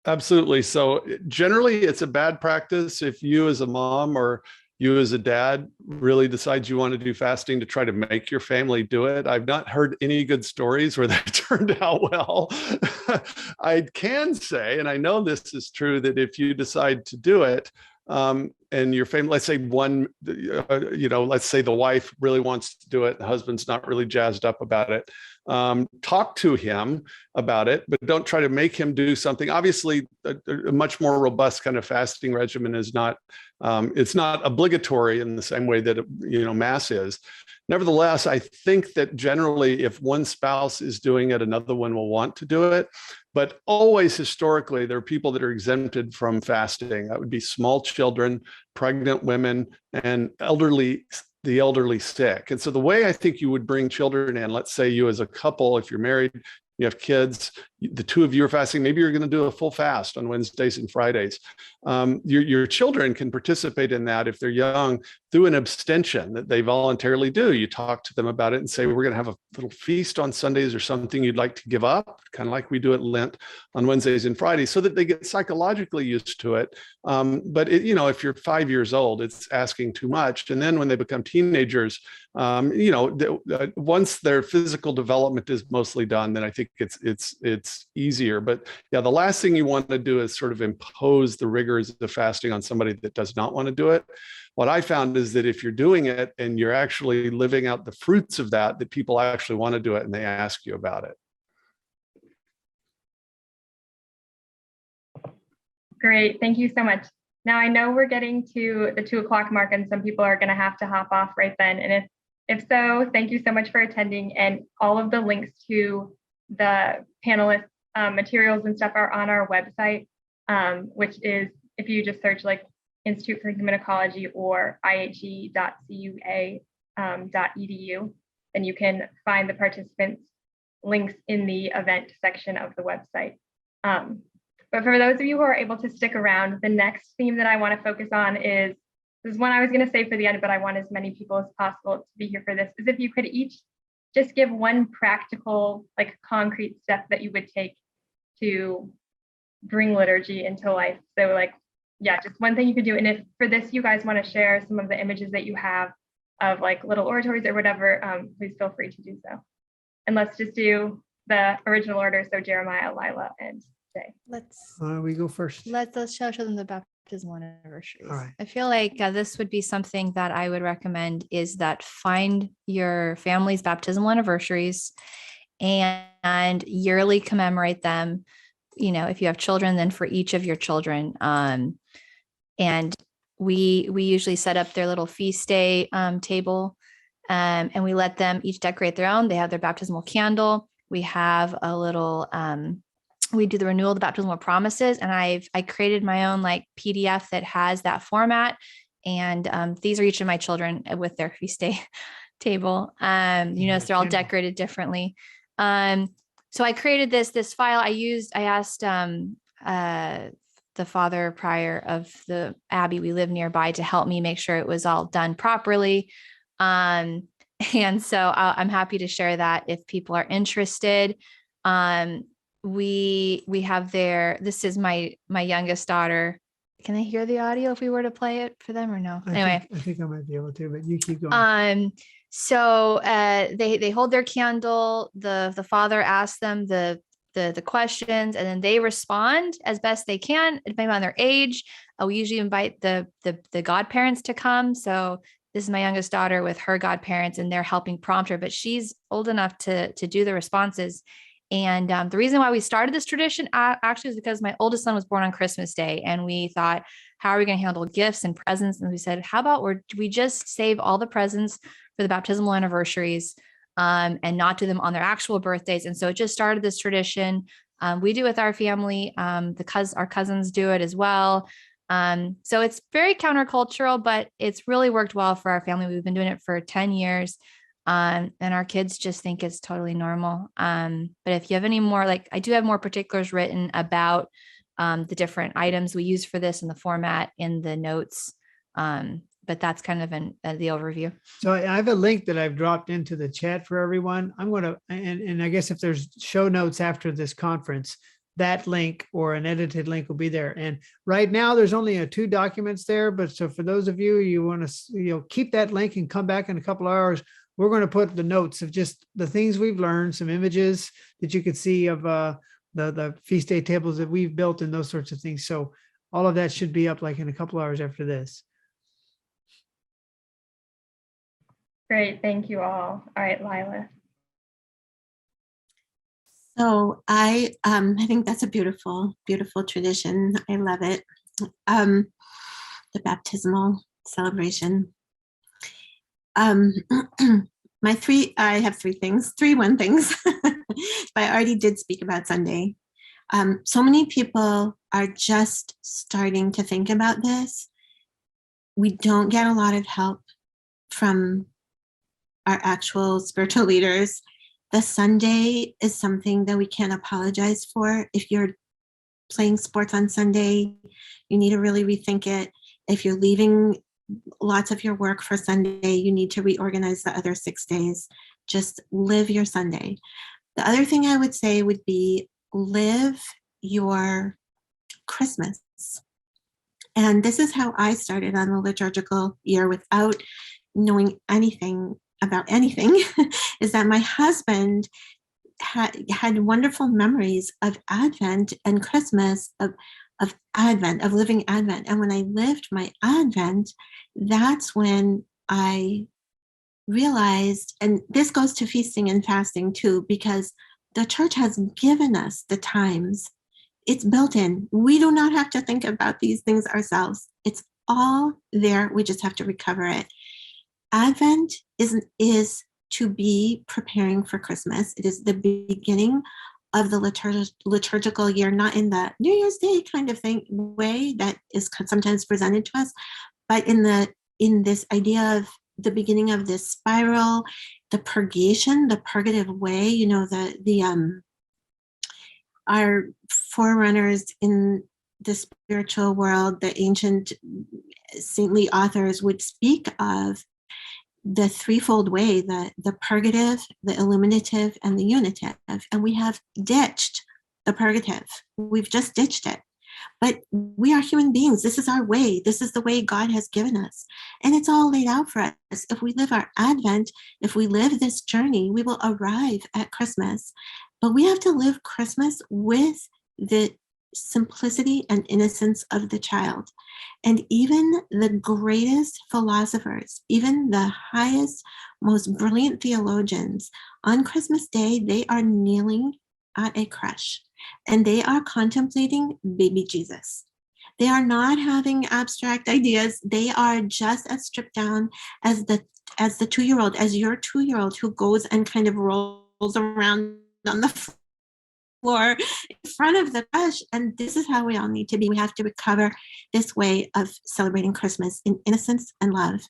Absolutely. So generally, it's a bad practice if you as a mom or you as a dad really decide you want to do fasting to try to make your family do it. I've not heard any good stories where that turned out well. I can say, and I know this is true, that if you decide to do it, and your family, let's say let's say the wife really wants to do it, the husband's not really jazzed up about it. Talk to him about it, but don't try to make him do something. Obviously, a much more robust kind of fasting regimen is not, it's not obligatory in the same way that, Mass is. Nevertheless, I think that generally, if one spouse is doing it, another one will want to do it. But always historically, there are people that are exempted from fasting. That would be small children, pregnant women, and the elderly sick. And so the way I think you would bring children in, let's say you as a couple, if you're married, you have kids, the two of you are fasting, maybe you're going to do a full fast on Wednesdays and Fridays. Your children can participate in that if they're young through an abstention that they voluntarily do. You talk to them about it and say, we're going to have a little feast on Sundays or something you'd like to give up, kind of like we do at Lent on Wednesdays and Fridays, so that they get psychologically used to it. But if you're 5 years old, it's asking too much. And then when they become teenagers, once their physical development is mostly done, then I think it's easier. But yeah, the last thing you want to do is sort of impose the rigors of fasting on somebody that does not want to do it. What I found is that if you're doing it and you're actually living out the fruits of that people actually want to do it and they ask you about it. Great, thank you so much. Now I know we're getting to the 2 o'clock mark and some people are going to have to hop off right then. And if so, thank you so much for attending, and all of the links to the panelists materials and stuff are on our website, which is, if you just search like Institute for Human Ecology or ihe.cua.edu, then you can find the participants' links in the event section of the website. But for those of you who are able to stick around, the next theme that I want to focus on is, this is one I was going to save for the end, but I want as many people as possible to be here for this, is if you could each just give one practical, like concrete step that you would take to bring liturgy into life. So like, yeah, just one thing you could do. And if for this, you guys want to share some of the images that you have of like little oratories or whatever, please feel free to do so. And let's just do the original order. So Jeremiah, Lila, and Jay. We go first. Let's show them the baptismal anniversaries. All right. I feel like this would be something that I would recommend, is that find your family's baptismal anniversaries and yearly commemorate them. You know, if you have children, then for each of your children. And we usually set up their little feast day table, and we let them each decorate their own. They have their baptismal candle. We have a little, we do the renewal of the baptismal promises, and I created my own like PDF that has that format. And these are each of my children with their feast day table. You know, so they're all decorated differently. So I created this file. I asked the father prior of the abbey we live nearby to help me make sure it was all done properly. And so I'm happy to share that if people are interested. We have this is my youngest daughter. Can they hear the audio if we were to play it for them or no? Anyway. I think I might be able to, but you keep going. So they hold their candle. The father asks them the questions, and then they respond as best they can, depending on their age. We usually invite the godparents to come. So this is my youngest daughter with her godparents, and they're helping prompt her, but she's old enough to do the responses. And the reason why we started this tradition actually is because my oldest son was born on Christmas Day, and we thought, how are we going to handle gifts and presents? And we said, how about we just save all the presents for the baptismal anniversaries, and not do them on their actual birthdays. And so it just started this tradition. We do it with our family. Our cousins do it as well. So it's very countercultural, but it's really worked well for our family. We've been doing it for 10 years. And our kids just think it's totally normal. But if you have any more, like I do have more particulars written about the different items we use for this and the format in the notes. But that's kind of the overview. So I have a link that I've dropped into the chat for everyone. I'm going to, and I guess if there's show notes after this conference, that link or an edited link will be there. And right now there's only 2 documents there. But so for those of you want to, keep that link and come back in a couple of hours. We're going to put the notes of just the things we've learned, some images that you could see of the feast day tables that we've built and those sorts of things. So all of that should be up like in a couple of hours after this. Great, thank you all. All right, Lila. So I think that's a beautiful, beautiful tradition. I love it. The baptismal celebration. I have 3 things, 3 1 things. But I already did speak about Sunday. So many people are just starting to think about this. We don't get a lot of help from our actual spiritual leaders. The Sunday is something that we can't apologize for. If you're playing sports on Sunday, you need to really rethink it. If you're leaving lots of your work for Sunday, you need to reorganize the other 6 days. Just live your Sunday. The other thing I would say would be live your Christmas. And this is how I started on the liturgical year without knowing anything about anything, is that my husband had wonderful memories of Advent and Christmas, of Advent, of living Advent. And when I lived my Advent, that's when I realized, and this goes to feasting and fasting too, because the church has given us the times. It's built in. We do not have to think about these things ourselves. It's all there. We just have to recover it. Advent is to be preparing for Christmas. It is the beginning of the liturgical year, not in the New Year's Day kind of thing way that is sometimes presented to us, but in this idea of the beginning of this spiral, the purgation, the purgative way, you know, our forerunners in the spiritual world, the ancient saintly authors would speak of the threefold way, the purgative, the illuminative, and the unitive. And we have ditched the purgative. We've just ditched it. But we are human beings. This is our way. This is the way God has given us. And it's all laid out for us. If we live our Advent, if we live this journey, we will arrive at Christmas. But we have to live Christmas with the simplicity and innocence of the child. And even the greatest philosophers, even the highest, most brilliant theologians, on Christmas Day, they are kneeling at a crèche and they are contemplating baby Jesus. They are not having abstract ideas. They are just as stripped down as the 2-year-old, as your 2-year-old who goes and kind of rolls around on the floor in front of the crèche. And this is how we all need to be. We have to recover this way of celebrating Christmas in innocence and love.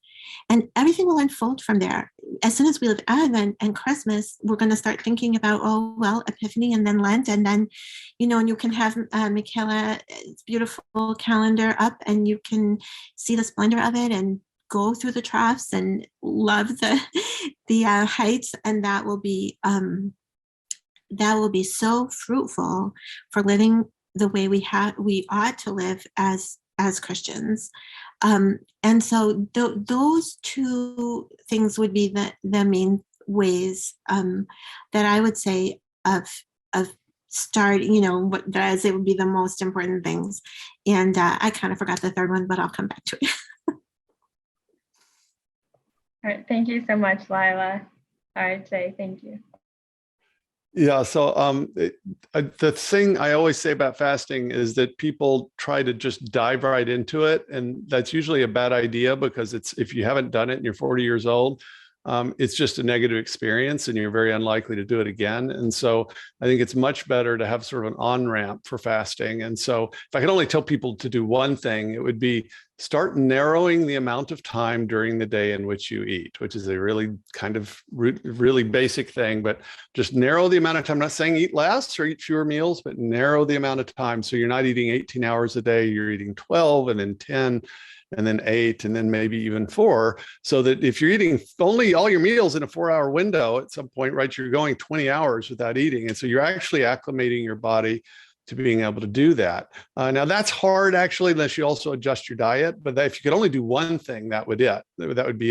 And everything will unfold from there. As soon as we live Advent and Christmas, we're going to start thinking about, oh, well, Epiphany and then Lent. And then, you know, and you can have Michaela's beautiful calendar up and you can see the splendor of it and go through the troughs and love the heights. And that will be so fruitful for living the way we ought to live as Christians. And so those two things would be the main ways that I would say of starting, you know, what that I say would be the most important things. And I kind of forgot the third one, but I'll come back to it. All right, thank you so much, Lila. All right, Jay, thank you. Yeah, so the thing I always say about fasting is that people try to just dive right into it. And that's usually a bad idea because if you haven't done it and you're 40 years old, it's just a negative experience and you're very unlikely to do it again. And so I think it's much better to have sort of an on-ramp for fasting. And so if I could only tell people to do one thing, it would be start narrowing the amount of time during the day in which you eat, which is a really kind of really basic thing, but just narrow the amount of time. I'm not saying eat less or eat fewer meals, but narrow the amount of time. So you're not eating 18 hours a day, you're eating 12 and then 10 and then 8 and then maybe even 4, so that if you're eating only all your meals in a 4-hour window at some point, right, you're going 20 hours without eating. And so you're actually acclimating your body to being able to do that. Now that's hard actually, unless you also adjust your diet, but if you could only do one thing, that would be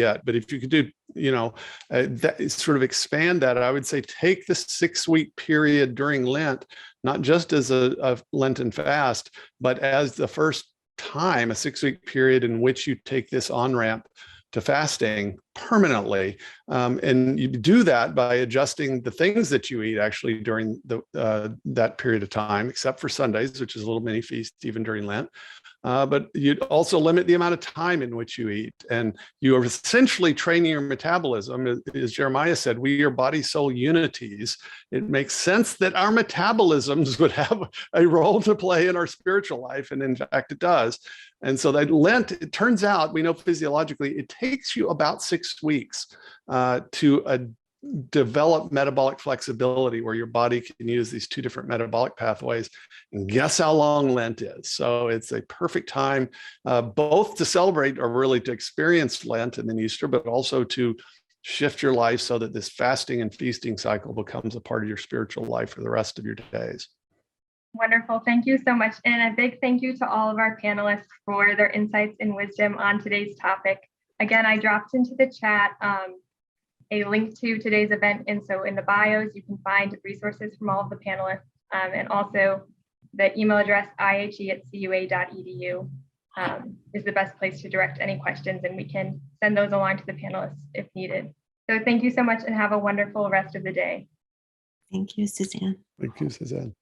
it. But if you could do, you know, that sort of expand that, I would say take the 6-week period during Lent, not just as a Lenten fast, but as the first time, a 6-week period in which you take this on-ramp to fasting permanently. And you do that by adjusting the things that you eat actually during that period of time, except for Sundays, which is a little mini feast even during Lent. But you'd also limit the amount of time in which you eat. And you are essentially training your metabolism. As Jeremiah said, we are body-soul unities. It makes sense that our metabolisms would have a role to play in our spiritual life. And in fact, it does. And so that Lent, it turns out, we know physiologically, it takes you about 6 weeks to develop metabolic flexibility where your body can use these 2 different metabolic pathways. And guess how long Lent is? So it's a perfect time both to celebrate or really to experience Lent and then Easter, but also to shift your life so that this fasting and feasting cycle becomes a part of your spiritual life for the rest of your days. Wonderful. Thank you so much. And a big thank you to all of our panelists for their insights and wisdom on today's topic. Again, I dropped into the chat a link to today's event. And so in the bios, you can find resources from all of the panelists and also the email address ihe@cua.edu is the best place to direct any questions, and we can send those along to the panelists if needed. So thank you so much and have a wonderful rest of the day. Thank you, Suzanne. Thank you, Suzanne.